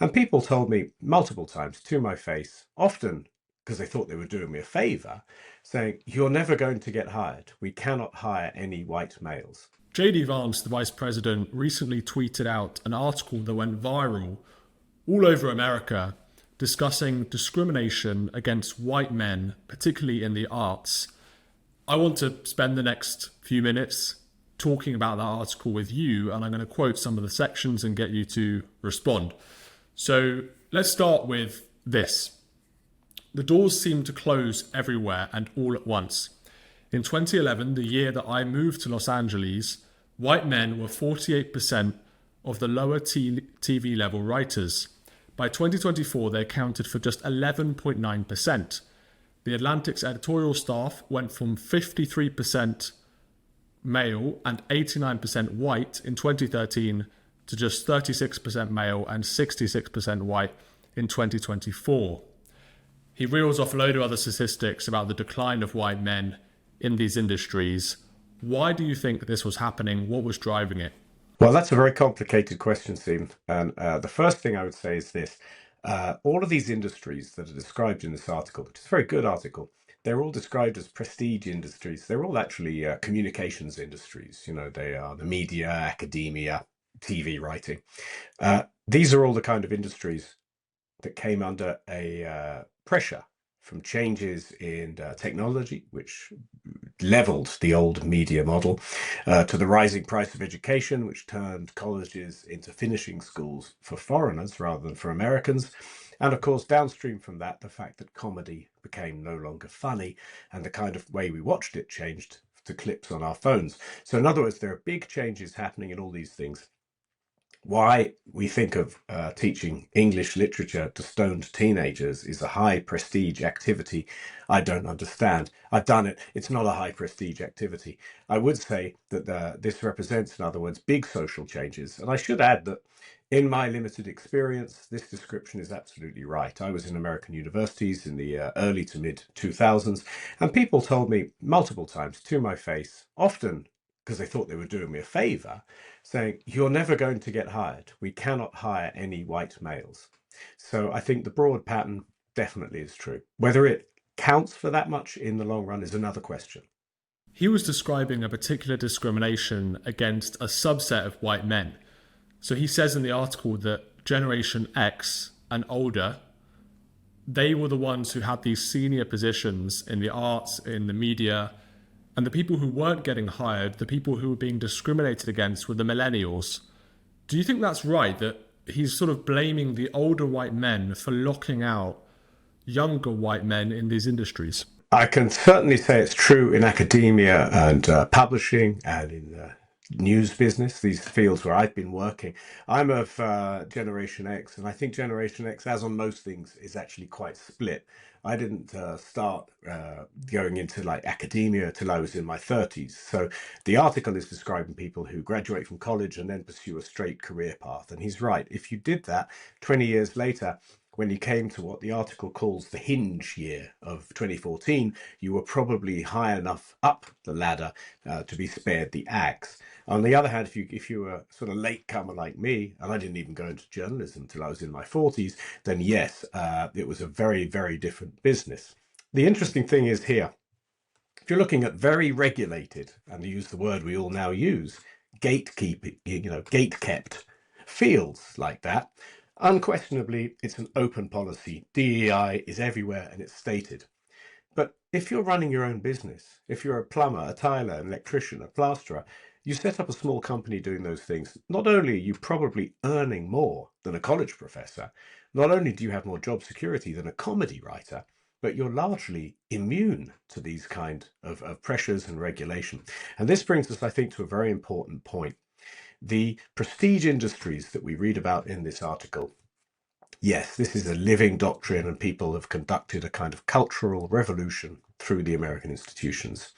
And people told me multiple times to my face, often because they thought they were doing me a favor, saying, "You're never going to get hired. We cannot hire any white males." JD Vance, the vice president, recently tweeted out an article that went viral all over America discussing discrimination against white men, particularly in the arts. I want to spend the next few minutes talking about that article with you, and I'm going to quote some of the sections and get you to respond. So let's start with this. The doors seem to close everywhere and all at once. In 2011, the year that I moved to Los Angeles, white men were 48% of the lower TV level writers. By 2024, they accounted for just 11.9%. The Atlantic's editorial staff went from 53% male and 89% white in 2013 to just 36% male and 66% white in 2024. He reels off a load of other statistics about the decline of white men in these industries. Why do you think this was happening? What was driving it? Well, that's a very complicated question, Stephen. And the first thing I would say is this. All of these industries that are described in this article, which is a very good article, they're all described as prestige industries. They're all actually communications industries. You know, they are the media, academia, TV writing. These are all the kind of industries that came under a pressure from changes in technology, which leveled the old media model, to the rising price of education, which turned colleges into finishing schools for foreigners rather than for Americans. And of course, downstream from that, the fact that comedy became no longer funny and the kind of way we watched it changed to clips on our phones. So in other words, there are big changes happening in all these things. Why we think of teaching English literature to stoned teenagers is a high prestige activity, I don't understand. I've done it. It's not a high prestige activity. I would say that this represents, in other words, big social changes. And I should add that in my limited experience, this description is absolutely right. I was in American universities in the early to mid 2000s, and people told me multiple times to my face, often because they thought they were doing me a favor, saying, "You're never going to get hired. We cannot hire any white males." So I think the broad pattern definitely is true. Whether it counts for that much in the long run is another question. He was describing a particular discrimination against a subset of white men. So he says in the article that Generation X and older, they were the ones who had these senior positions in the arts, in the media, and the people who weren't getting hired, the people who were being discriminated against, were the millennials. Do you think that's right, that he's sort of blaming the older white men for locking out younger white men in these industries? I can certainly say it's true in academia and publishing and in the news business, these fields where I've been working. I'm of Generation X, and I think Generation X, as on most things, is actually quite split. I didn't start going into like academia till I was in my 30s. So the article is describing people who graduate from college and then pursue a straight career path. And he's right. If you did that 20 years later, when you came to what the article calls the hinge year of 2014, you were probably high enough up the ladder to be spared the axe. On the other hand, if you were sort of latecomer like me, and I didn't even go into journalism until I was in my 40s, then yes, it was a very, very different business. The interesting thing is here, if you're looking at very regulated, and to use the word we all now use, gatekeeping, gate-kept fields like that, unquestionably, it's an open policy. DEI is everywhere and it's stated. But if you're running your own business, if you're a plumber, a tiler, an electrician, a plasterer, you set up a small company doing those things, not only are you probably earning more than a college professor, not only do you have more job security than a comedy writer, but you're largely immune to these kind of pressures and regulation. And this brings us, I think, to a very important point. The prestige industries that we read about in this article, yes, this is a living doctrine, and people have conducted a kind of cultural revolution through the American institutions.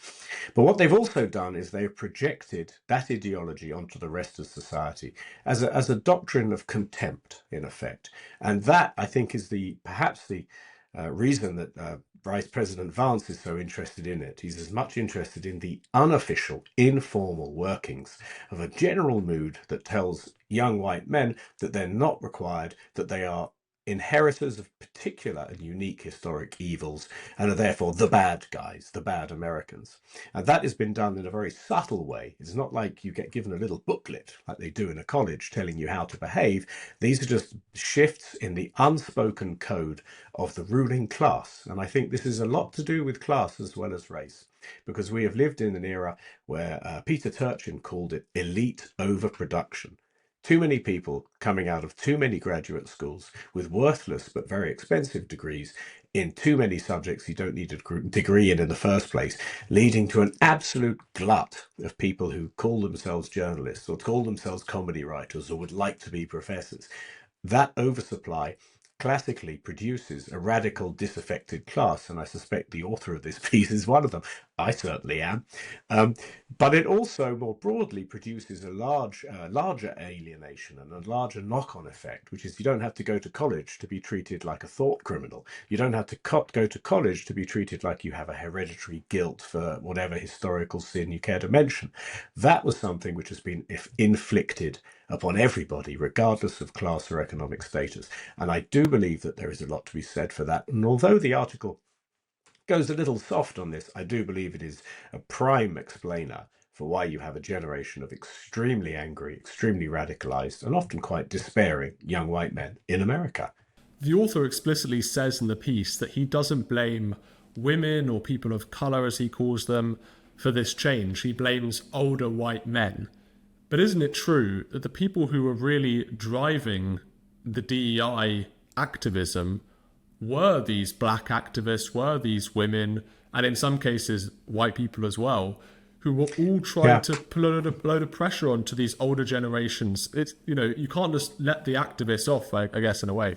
But what they've also done is they've projected that ideology onto the rest of society as a doctrine of contempt, in effect. And that, I think, is perhaps the reason that Vice President Vance is so interested in it. He's as much interested in the unofficial, informal workings of a general mood that tells young white men that they're not required, that they are inheritors of particular and unique historic evils, and are therefore the bad guys, the bad Americans. And that has been done in a very subtle way. It's not like you get given a little booklet like they do in a college telling you how to behave. These are just shifts in the unspoken code of the ruling class. And I think this is a lot to do with class as well as race, because we have lived in an era where Peter Turchin called it elite overproduction. Too many people coming out of too many graduate schools with worthless but very expensive degrees in too many subjects you don't need a degree in the first place, leading to an absolute glut of people who call themselves journalists or call themselves comedy writers or would like to be professors. That oversupply classically produces a radical disaffected class, and I suspect the author of this piece is one of them. I certainly am. But it also more broadly produces a larger alienation and a larger knock-on effect, which is you don't have to go to college to be treated like a thought criminal. You don't have to go to college to be treated like you have a hereditary guilt for whatever historical sin you care to mention. That was something which has been inflicted upon everybody, regardless of class or economic status. And I do believe that there is a lot to be said for that. And although the article goes a little soft on this, I do believe it is a prime explainer for why you have a generation of extremely angry, extremely radicalized, and often quite despairing young white men in America. The author explicitly says in the piece that he doesn't blame women or people of colour, as he calls them, for this change. He blames older white men. But isn't it true that the people who were really driving the DEI activism were these black activists, were these women, and in some cases white people as well, who were all trying to put a load of pressure onto these older generations? It's, you can't just let the activists off, I guess, in a way.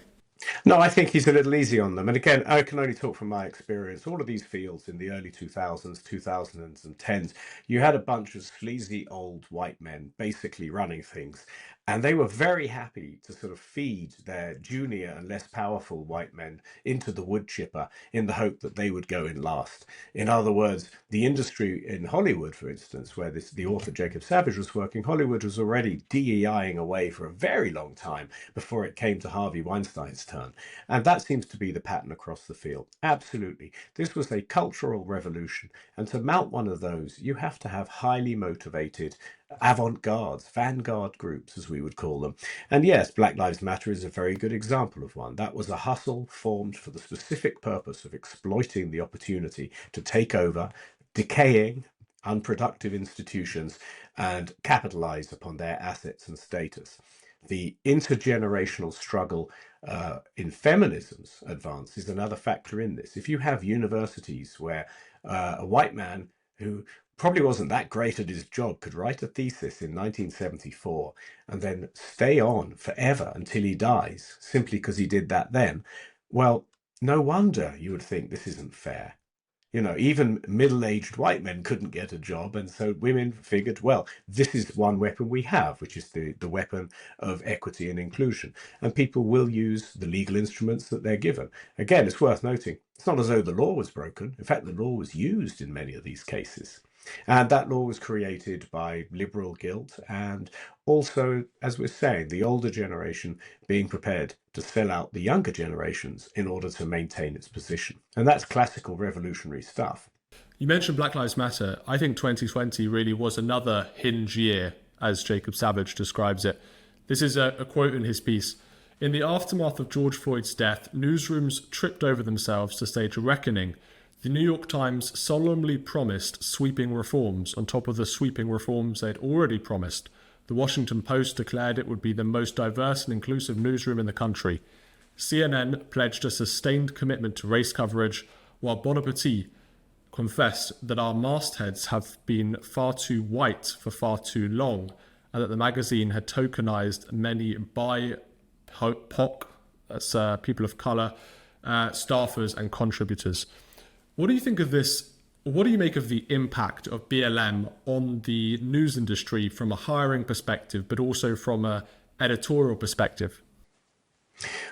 No, I think he's a little easy on them. And again, I can only talk from my experience. All of these fields in the early 2000s, 2000s, and 10s, you had a bunch of sleazy old white men basically running things. And they were very happy to sort of feed their junior and less powerful white men into the wood chipper in the hope that they would go in last. In other words, the industry in Hollywood, for instance, where the author Jacob Savage was working, Hollywood was already DEIing away for a very long time before it came to Harvey Weinstein's turn. And that seems to be the pattern across the field. Absolutely. This was a cultural revolution. And to mount one of those, you have to have highly motivated avant-gardes, vanguard groups, as we would call them. And yes, Black Lives Matter is a very good example of one. That was a hustle formed for the specific purpose of exploiting the opportunity to take over decaying, unproductive institutions and capitalize upon their assets and status. The intergenerational struggle in feminism's advance is another factor in this. If you have universities where a white man who probably wasn't that great at his job could write a thesis in 1974 and then stay on forever until he dies simply because he did that then, well, no wonder you would think this isn't fair. Even middle-aged white men couldn't get a job, and so women figured, well, this is one weapon we have, which is the weapon of equity and inclusion, and people will use the legal instruments that they're given. Again, it's worth noting, it's not as though the law was broken. In fact, the law was used in many of these cases. And that law was created by liberal guilt and also, as we're saying, the older generation being prepared to sell out the younger generations in order to maintain its position. And that's classical revolutionary stuff. You mentioned Black Lives Matter. I think 2020 really was another hinge year, as Jacob Savage describes it. This is a quote in his piece. In the aftermath of George Floyd's death, newsrooms tripped over themselves to stage a reckoning. The New York Times solemnly promised sweeping reforms on top of the sweeping reforms they'd already promised. The Washington Post declared it would be the most diverse and inclusive newsroom in the country. CNN pledged a sustained commitment to race coverage, while Bon Appetit confessed that our mastheads have been far too white for far too long, and that the magazine had tokenized many BIPOC, that's people of colour, staffers and contributors. What do you think of this? What do you make of the impact of BLM on the news industry from a hiring perspective, but also from an editorial perspective?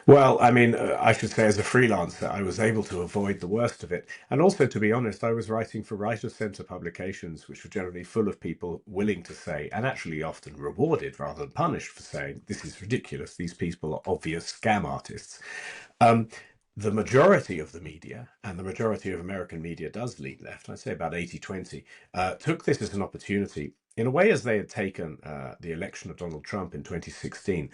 Well, I mean, I should say as a freelancer, I was able to avoid the worst of it. And also, to be honest, I was writing for writer-centre publications, which were generally full of people willing to say, and actually often rewarded rather than punished for saying, this is ridiculous. These people are obvious scam artists. Um, the majority of the media, and the majority of American media does lean left, I'd say about 80-20, took this as an opportunity. In a way, as they had taken the election of Donald Trump in 2016,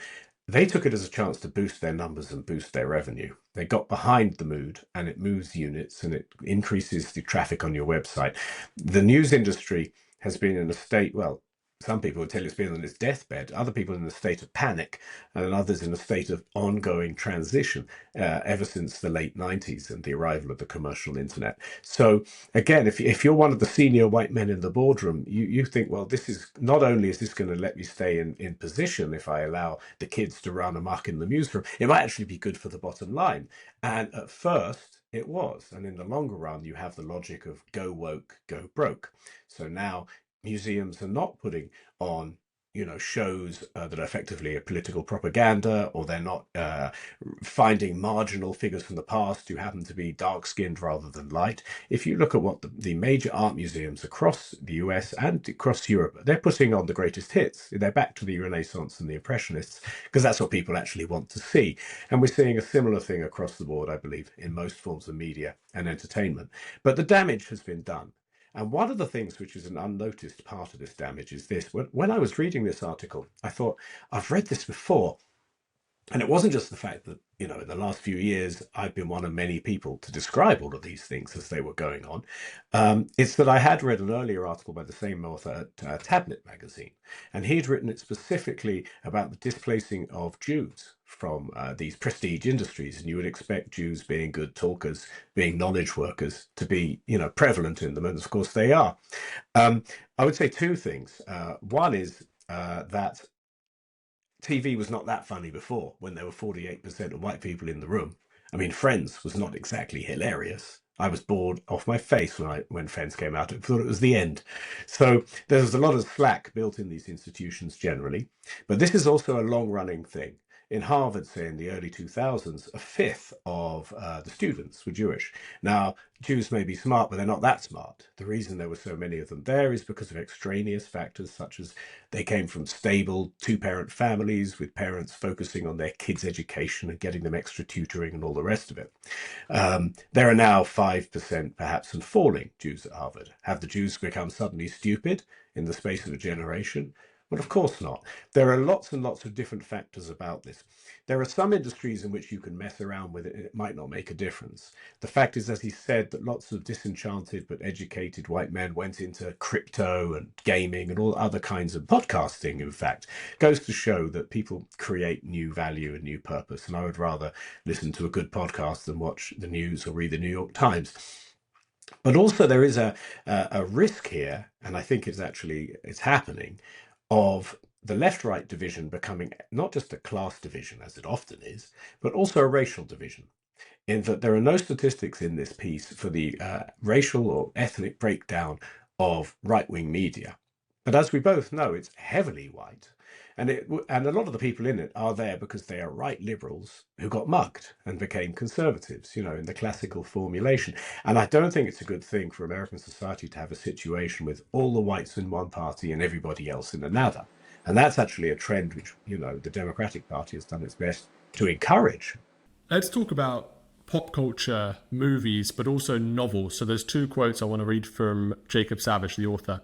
they took it as a chance to boost their numbers and boost their revenue. They got behind the mood, and it moves units and it increases the traffic on your website. The news industry has been in a state, well, some people would tell you it's been on its deathbed, other people in a state of panic, and others in a state of ongoing transition ever since the late 90s and the arrival of the commercial internet. So again, if you're one of the senior white men in the boardroom, you think, well, this is not only is this going to let me stay in position if I allow the kids to run amok in the newsroom, it might actually be good for the bottom line. And at first, it was. And in the longer run, you have the logic of go woke, go broke. So now museums are not putting on shows that are effectively a political propaganda, or they're not finding marginal figures from the past who happen to be dark-skinned rather than light. If you look at what the major art museums across the US and across Europe, they're putting on the greatest hits. They're back to the Renaissance and the Impressionists, because that's what people actually want to see. And we're seeing a similar thing across the board, I believe, in most forms of media and entertainment. But the damage has been done. And one of the things which is an unnoticed part of this damage is this. When I was reading this article, I thought, I've read this before. And it wasn't just the fact that, in the last few years, I've been one of many people to describe all of these things as they were going on. It's that I had read an earlier article by the same author at Tablet magazine, and he'd written it specifically about the displacing of Jews from these prestige industries. And you would expect Jews being good talkers, being knowledge workers, to be, prevalent in them. And of course they are. I would say two things. One is that TV was not that funny before, when there were 48% of white people in the room. I mean, Friends was not exactly hilarious. I was bored off my face when Friends came out. I thought it was the end. So there's a lot of slack built in these institutions generally. But this is also a long-running thing. In Harvard, say in the early 2000s, a fifth of the students were Jewish. Now, Jews may be smart, but they're not that smart. The reason there were so many of them there is because of extraneous factors, such as they came from stable two-parent families with parents focusing on their kids' education and getting them extra tutoring and all the rest of it. There are now 5% perhaps and falling Jews at Harvard. Have the Jews become suddenly stupid in the space of a generation? Well, of course not. There are lots and lots of different factors about this. There are some industries in which you can mess around with it and it might not make a difference. The fact is, as he said, that lots of disenchanted but educated white men went into crypto and gaming and all other kinds of podcasting, in fact, goes to show that people create new value and new purpose. And I would rather listen to a good podcast than watch the news or read the New York Times. But also there is a risk here, and I think it's happening, of the left-right division becoming not just a class division, as it often is, but also a racial division, in that there are no statistics in this piece for the racial or ethnic breakdown of right-wing media. But as we both know, it's heavily white. And a lot of the people in it are there because they are right liberals who got mugged and became conservatives, in the classical formulation. And I don't think it's a good thing for American society to have a situation with all the whites in one party and everybody else in another. And that's actually a trend which, the Democratic Party has done its best to encourage. Let's talk about pop culture, movies, but also novels. So there's two quotes I want to read from Jacob Savage, the author.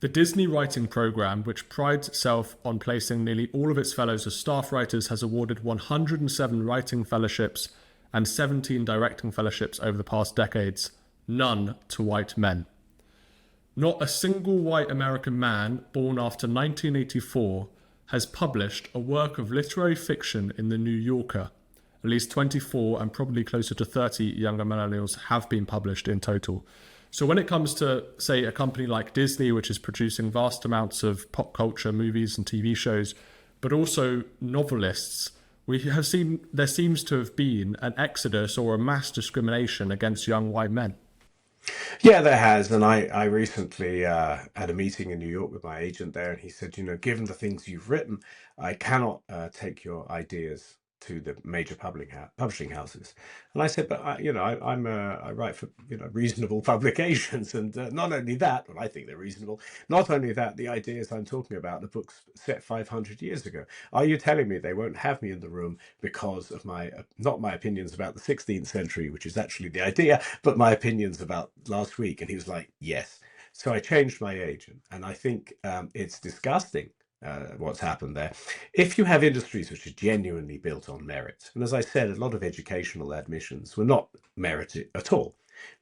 The Disney writing program, which prides itself on placing nearly all of its fellows as staff writers, has awarded 107 writing fellowships and 17 directing fellowships over the past decades, none to white men. Not a single white American man born after 1984 has published a work of literary fiction in The New Yorker. At least 24 and probably closer to 30 younger millennials have been published in total. So when it comes to, say, a company like Disney, which is producing vast amounts of pop culture, movies and TV shows, but also novelists, we have seen there seems to have been an exodus or a mass discrimination against young white men. Yeah, there has. And I recently had a meeting in New York with my agent there, and he said, given the things you've written, I cannot take your ideas to the major publishing houses. And I said, but I write for reasonable publications, and not only that, well, I think they're reasonable. Not only that, the ideas I'm talking about, the books set 500 years ago. Are you telling me they won't have me in the room because of my not my opinions about the 16th century, which is actually the idea, but my opinions about last week? And he was like, yes. So I changed my agent, and I think it's disgusting what's happened there. If you have industries which are genuinely built on merit, and as I said, a lot of educational admissions were not merited at all.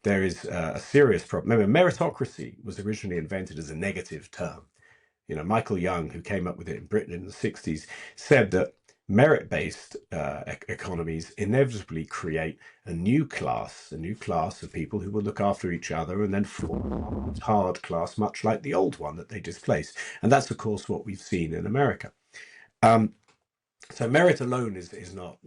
There is a serious problem. Remember, meritocracy was originally invented as a negative term. Michael Young, who came up with it in Britain in the 60s, said that merit-based economies inevitably create a new class of people who will look after each other and then form a hard class, much like the old one that they displaced. And that's, of course, what we've seen in America. So merit alone is not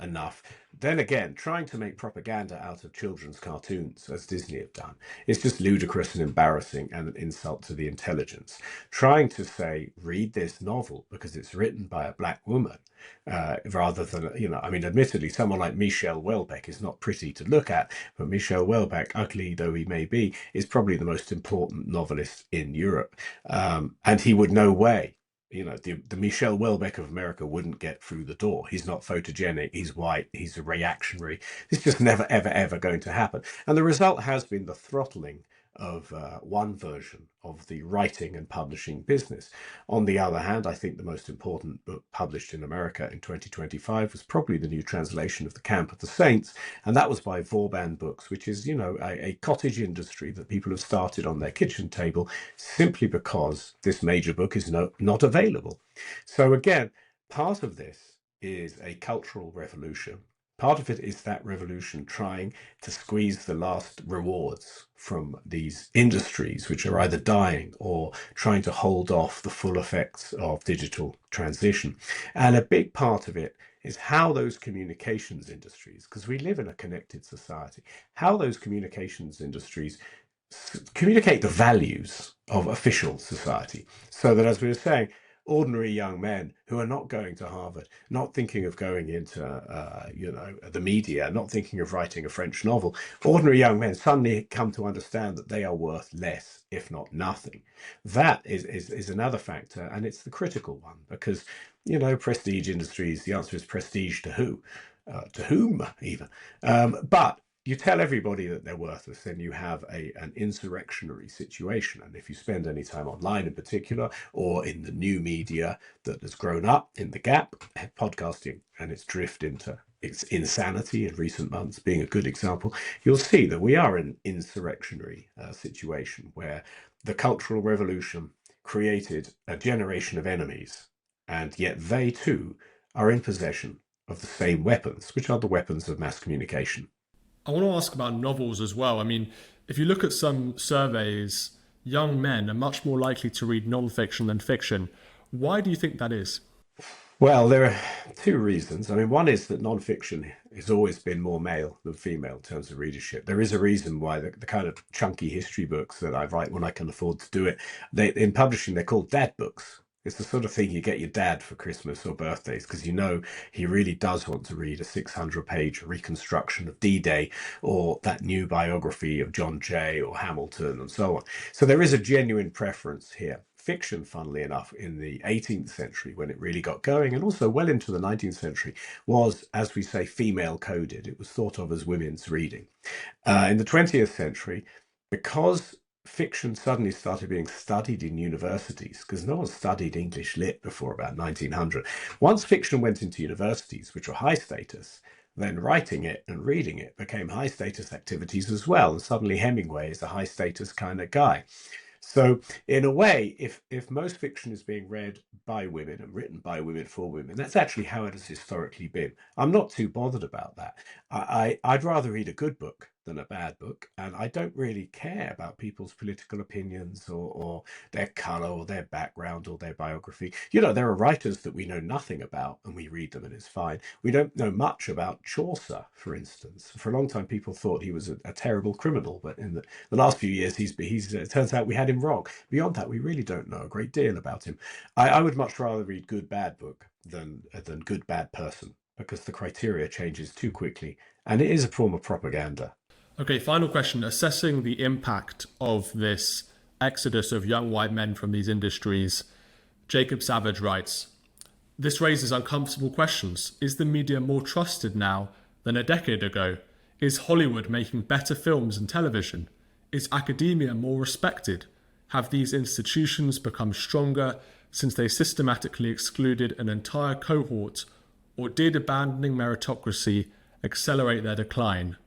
enough. Then again, trying to make propaganda out of children's cartoons, as Disney have done, is just ludicrous and embarrassing and an insult to the intelligence. Trying to say, read this novel because it's written by a black woman, rather than, admittedly, someone like Michel Houellebecq is not pretty to look at, but Michel Houellebecq, ugly though he may be, is probably the most important novelist in Europe. And he would no way, the Michel Houellebecq of America wouldn't get through the door. He's not photogenic. He's white. He's a reactionary. It's just never, ever, ever going to happen. And the result has been the throttling of one version of the writing and publishing business. On the other hand, I think the most important book published in America in 2025 was probably the new translation of The Camp of the Saints, and that was by Vauban Books, which is, a cottage industry that people have started on their kitchen table simply because this major book is not available. So again, part of this is a cultural revolution. Part of it is that revolution trying to squeeze the last rewards from these industries, which are either dying or trying to hold off the full effects of digital transition. And a big part of it is how those communications industries, because we live in a connected society, how those communications industries communicate the values of official society. So that, as we were saying, ordinary young men who are not going to Harvard, not thinking of going into, the media, not thinking of writing a French novel, ordinary young men suddenly come to understand that they are worth less, if not nothing. That is another factor, and it's the critical one, because, prestige industries, the answer is prestige to who? To whom, even. But you tell everybody that they're worthless, then you have an insurrectionary situation. And if you spend any time online in particular, or in the new media that has grown up in the gap, podcasting and its drift into its insanity in recent months being a good example, you'll see that we are in an insurrectionary situation where the Cultural Revolution created a generation of enemies, and yet they too are in possession of the same weapons, which are the weapons of mass communication. I want to ask about novels as well. I mean, if you look at some surveys, young men are much more likely to read non-fiction than fiction. Why do you think that is? Well, there are two reasons. One is that non-fiction has always been more male than female in terms of readership. There is a reason why the kind of chunky history books that I write when I can afford to do it, in publishing, they're called dad books. It's the sort of thing you get your dad for Christmas or birthdays, because he really does want to read a 600-page reconstruction of D-Day or that new biography of John Jay or Hamilton and so on. So there is a genuine preference here. Fiction, funnily enough, in the 18th century, when it really got going, and also well into the 19th century, was, as we say, female coded. It was thought of as women's reading. In the 20th century, because fiction suddenly started being studied in universities, because no one studied English lit before about 1900. Once fiction went into universities, which were high status, then writing it and reading it became high status activities as well. And suddenly Hemingway is a high status kind of guy. So in a way, if most fiction is being read by women and written by women for women, that's actually how it has historically been. I'm not too bothered about that. I'd rather read a good book than a bad book, and I don't really care about people's political opinions or their colour or their background or their biography. There are writers that we know nothing about and we read them and it's fine. We don't know much about Chaucer, for instance. For a long time, people thought he was a terrible criminal, but in the last few years, it turns out we had him wrong. Beyond that, we really don't know a great deal about him. I would much rather read good bad book than good bad person. because the criteria changes too quickly, and it is a form of propaganda. Okay, final question. Assessing the impact of this exodus of young white men from these industries, Jacob Savage writes, "This raises uncomfortable questions. Is the media more trusted now than a decade ago? Is Hollywood making better films and television? Is academia more respected? Have these institutions become stronger since they systematically excluded an entire cohort, or did abandoning meritocracy accelerate their decline?"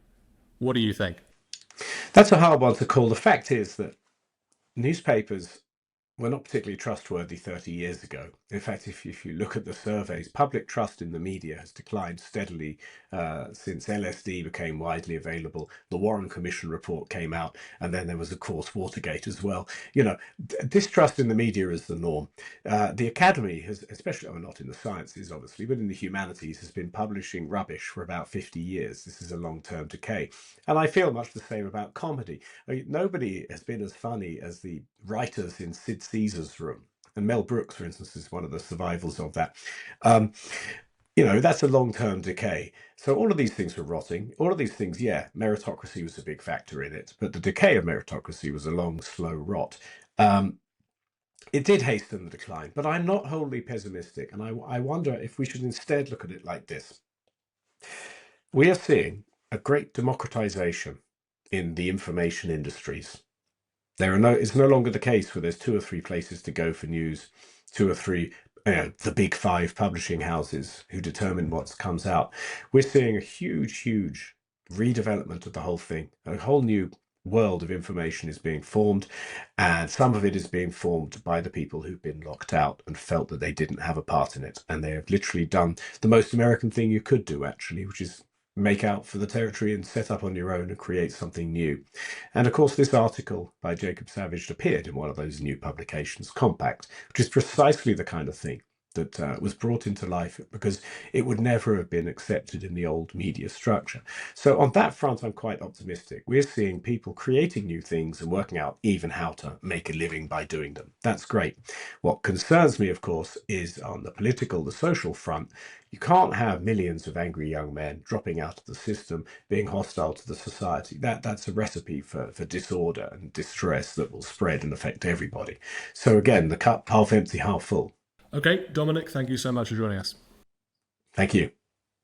What do you think? That's a hard one to call. The fact is that newspapers were not particularly trustworthy 30 years ago. In fact, if you look at the surveys, public trust in the media has declined steadily since LSD became widely available. The Warren Commission report came out, and then there was, of course, Watergate as well. Distrust in the media is the norm. The academy has, especially, not in the sciences, obviously, but in the humanities, has been publishing rubbish for about 50 years. This is a long-term decay. And I feel much the same about comedy. Nobody has been as funny as the writers in Sid Caesar's room. And Mel Brooks, for instance, is one of the survivals of that. That's a long-term decay. So all of these things were rotting. All of these things, meritocracy was a big factor in it, but the decay of meritocracy was a long, slow rot. It did hasten the decline, but I'm not wholly pessimistic, and I wonder if we should instead look at it like this. We are seeing a great democratization in the information industries. It's no longer the case where there's 2 or 3 places to go for news, 2 or 3, the big 5 publishing houses who determine what comes out. We're seeing a huge redevelopment of the whole thing. A whole new world of information is being formed, and some of it is being formed by the people who've been locked out and felt that they didn't have a part in it. And they have literally done the most American thing you could do, actually, which is make out for the territory and set up on your own and create something new. And of course, this article by Jacob Savage appeared in one of those new publications, Compact, which is precisely the kind of thing that was brought into life because it would never have been accepted in the old media structure. So on that front, I'm quite optimistic. We're seeing people creating new things and working out even how to make a living by doing them. That's great. What concerns me, of course, is on the political, the social front. You can't have millions of angry young men dropping out of the system, being hostile to the society. That's a recipe for disorder and distress that will spread and affect everybody. So again, the cup half empty, half full. Okay, Dominic, thank you so much for joining us. Thank you.